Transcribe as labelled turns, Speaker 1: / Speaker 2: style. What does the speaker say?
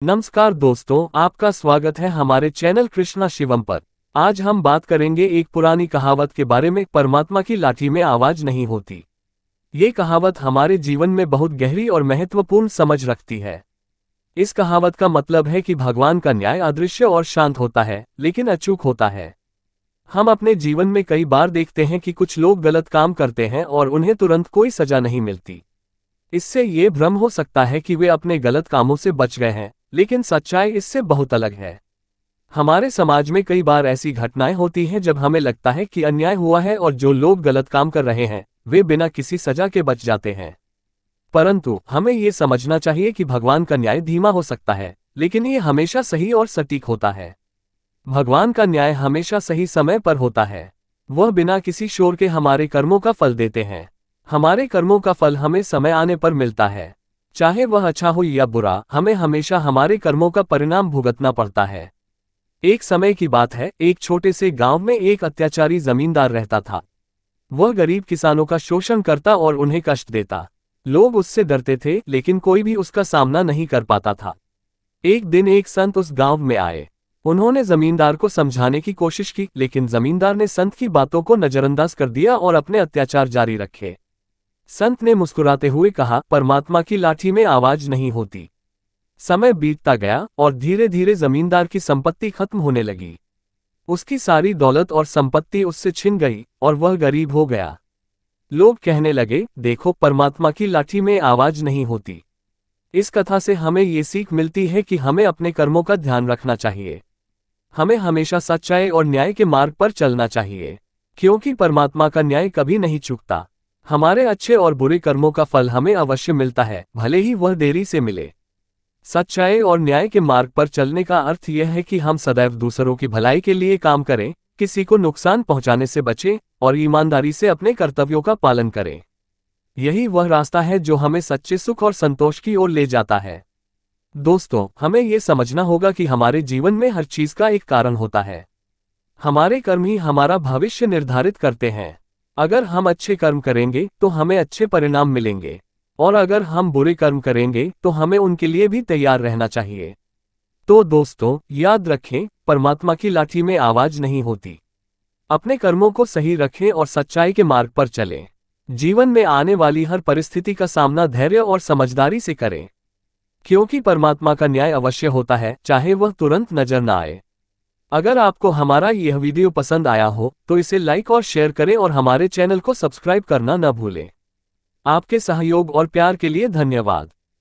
Speaker 1: नमस्कार दोस्तों, आपका स्वागत है हमारे चैनल कृष्णा शिवम पर। आज हम बात करेंगे एक पुरानी कहावत के बारे में, परमात्मा की लाठी में आवाज नहीं होती। ये कहावत हमारे जीवन में बहुत गहरी और महत्वपूर्ण समझ रखती है। इस कहावत का मतलब है कि भगवान का न्याय अदृश्य और शांत होता है, लेकिन अचूक होता है। हम अपने जीवन में कई बार देखते हैं कि कुछ लोग गलत काम करते हैं और उन्हें तुरंत कोई सजा नहीं मिलती। इससे ये भ्रम हो सकता है कि वे अपने गलत कामों से बच गए हैं, लेकिन सच्चाई इससे बहुत अलग है। हमारे समाज में कई बार ऐसी घटनाएं होती हैं जब हमें लगता है कि अन्याय हुआ है और जो लोग गलत काम कर रहे हैं वे बिना किसी सजा के बच जाते हैं। परंतु हमें ये समझना चाहिए कि भगवान का न्याय धीमा हो सकता है, लेकिन ये हमेशा सही और सटीक होता है। भगवान का न्याय हमेशा सही समय पर होता है। वह बिना किसी शोर के हमारे कर्मों का फल देते हैं। हमारे कर्मों का फल हमें समय आने पर मिलता है। चाहे वह अच्छा हो या बुरा, हमें हमेशा हमारे कर्मों का परिणाम भुगतना पड़ता है। एक समय की बात है, एक छोटे से गांव में एक अत्याचारी जमींदार रहता था। वह गरीब किसानों का शोषण करता और उन्हें कष्ट देता। लोग उससे डरते थे, लेकिन कोई भी उसका सामना नहीं कर पाता था। एक दिन एक संत उस गांव में आए। उन्होंने जमींदार को समझाने की कोशिश की, लेकिन जमींदार ने संत की बातों को नजरअंदाज कर दिया और अपने अत्याचार जारी रखे। संत ने मुस्कुराते हुए कहा, परमात्मा की लाठी में आवाज नहीं होती। समय बीतता गया और धीरे धीरे जमींदार की संपत्ति खत्म होने लगी। उसकी सारी दौलत और संपत्ति उससे छिन गई और वह गरीब हो गया। लोग कहने लगे, देखो, परमात्मा की लाठी में आवाज नहीं होती। इस कथा से हमें ये सीख मिलती है कि हमें अपने कर्मों का ध्यान रखना चाहिए। हमें हमेशा सच्चाई और न्याय के मार्ग पर चलना चाहिए, क्योंकि परमात्मा का न्याय कभी नहीं चूकता। हमारे अच्छे और बुरे कर्मों का फल हमें अवश्य मिलता है, भले ही वह देरी से मिले। सच्चाई और न्याय के मार्ग पर चलने का अर्थ यह है कि हम सदैव दूसरों की भलाई के लिए काम करें, किसी को नुकसान पहुंचाने से बचें और ईमानदारी से अपने कर्तव्यों का पालन करें। यही वह रास्ता है जो हमें सच्चे सुख और संतोष की ओर ले जाता है। दोस्तों, हमें यह समझना होगा कि हमारे जीवन में हर चीज का एक कारण होता है। हमारे कर्म ही हमारा भविष्य निर्धारित करते हैं। अगर हम अच्छे कर्म करेंगे तो हमें अच्छे परिणाम मिलेंगे, और अगर हम बुरे कर्म करेंगे तो हमें उनके लिए भी तैयार रहना चाहिए। तो दोस्तों, याद रखें, परमात्मा की लाठी में आवाज नहीं होती। अपने कर्मों को सही रखें और सच्चाई के मार्ग पर चलें। जीवन में आने वाली हर परिस्थिति का सामना धैर्य और समझदारी से करें, क्योंकि परमात्मा का न्याय अवश्य होता है, चाहे वह तुरंत नजर न आए। अगर आपको हमारा यह वीडियो पसंद आया हो तो इसे लाइक और शेयर करें और हमारे चैनल को सब्सक्राइब करना न भूलें। आपके सहयोग और प्यार के लिए धन्यवाद।